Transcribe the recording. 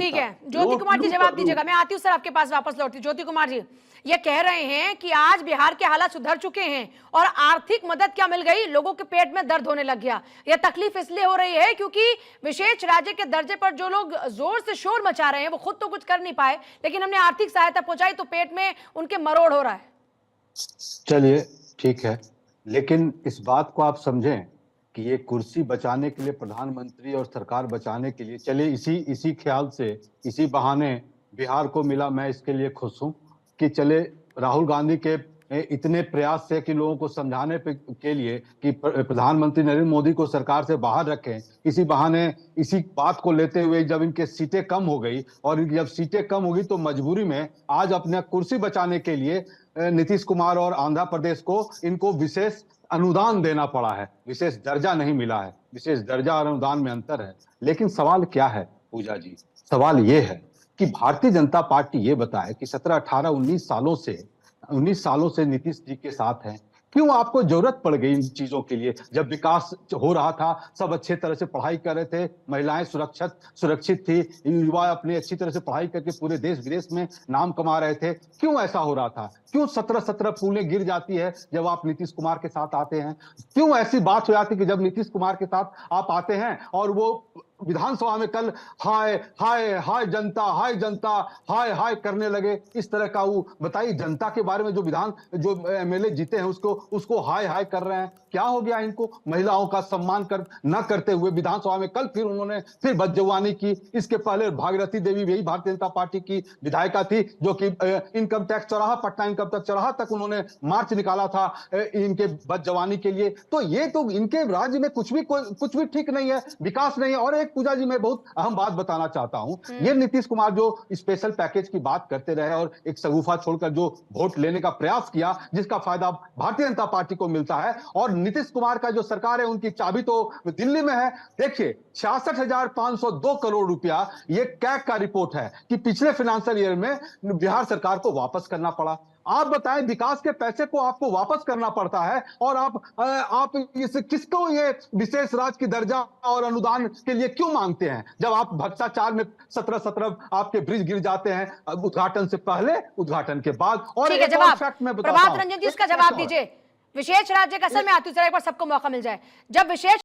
ठीक है, ज्योति कुमार जी जवाब दीजिएगा। मैं आती हूँ सर आपके पास वापस लौटती। ज्योति कुमार जी, ये कह रहे हैं कि आज बिहार के हालात सुधर चुके हैं और आर्थिक मदद क्या मिल गई, लोगों के पेट में दर्द होने लग गया। यह तकलीफ इसलिए हो रही है क्योंकि विशेष राज्य के दर्जे पर जो लोग जोर से शोर मचा रहे हैं वो खुद तो कुछ कर नहीं पाए, लेकिन हमने आर्थिक सहायता पहुंचाई तो पेट में उनके मरोड़ हो रहा है। चलिए ठीक है, लेकिन इस बात को आप समझें कि ये कुर्सी बचाने के लिए, प्रधानमंत्री और सरकार बचाने के लिए, चलिए इसी ख्याल से, इसी बहाने बिहार को मिला, मैं इसके लिए खुश हूं कि चले राहुल गांधी के इतने प्रयास से कि लोगों को समझाने के लिए कि प्रधानमंत्री नरेंद्र मोदी को सरकार से बाहर रखें, इसी बहाने इसी बात को लेते हुए जब इनके सीटें कम हो गई और जब सीटें कम हो गई तो मजबूरी में आज अपने कुर्सी बचाने के लिए नीतीश कुमार और आंध्र प्रदेश को इनको विशेष अनुदान देना पड़ा है। विशेष दर्जा नहीं मिला है, विशेष दर्जा और अनुदान में अंतर है। लेकिन सवाल क्या है पूजा जी? सवाल ये है कि भारतीय जनता पार्टी ये बताए कि 17, 18, 19 सालों से नीतीश जी के साथ हैं, क्यों आपको जरूरत पड़ गई इन चीजों के लिए? जब विकास हो रहा था, सब अच्छे तरह से पढ़ाई कर रहे थे, महिलाएं सुरक्षित थी, युवा अपने अच्छी तरह से पढ़ाई करके पूरे देश विदेश में नाम कमा रहे थे, क्यों ऐसा हो रहा था? क्यों 17 पुलें गिर जाती है जब आप नीतीश कुमार के साथ आते हैं? क्यों ऐसी बात हो जाती है कि जब नीतीश कुमार के साथ आप आते हैं और वो विधानसभा में कल हाय हाय हाय जनता, हाय जनता, हाय हाय करने लगे? इस तरह का वो बताइए, जनता के बारे में जो एमएलए जीते हैं उसको हाय हाय कर रहे हैं। क्या हो गया इनको? महिलाओं का सम्मान न करते हुए विधानसभा में कल फिर उन्होंने फिर बदजवानी की। इसके पहले भागीरथी देवी भी भारतीय जनता पार्टी की विधायिका थी, जो कि इनकम टैक्स चौराहा, पटना इनकम टैक्स चौराहा तक उन्होंने मार्च निकाला था इनके बदजवानी के लिए। तो ये तो इनके राज्य में कुछ भी ठीक नहीं है, विकास नहीं है। और एक पूजा जी, मैं बहुत अहम बात बताना चाहता हूं, ये नीतीश कुमार जो स्पेशल पैकेज की बात करते रहे और एक शगुफा छोड़कर जो वोट लेने का प्रयास किया, जिसका फायदा भारतीय जनता पार्टी को मिलता है, और नीतीश कुमार का जो सरकार है उनकी चाबी तो दिल्ली में है। देखिए 66,502 करोड़ रुपया, ये कैग का रिपोर्ट है कि पिछले फाइनेंशियल ईयर में बिहार सरकार को वापस करना पड़ा। आप बताएं, विकास के पैसे को आपको वापस करना पड़ता है और आप किसको ये विशेष राज्य की दर्जा और अनुदान के लिए क्यों मांगते हैं? जब आप भ्रष्टाचार में 17 आपके ब्रिज गिर जाते हैं, उद्घाटन से पहले, उद्घाटन के बाद। और एक और फैक्ट मैं प्रभात रंजन जी इसका जवाब दीजिए। विशेष राज्य का, सर मैं आती हूँ, एक बार सबको मौका मिल जाए। जब विशेष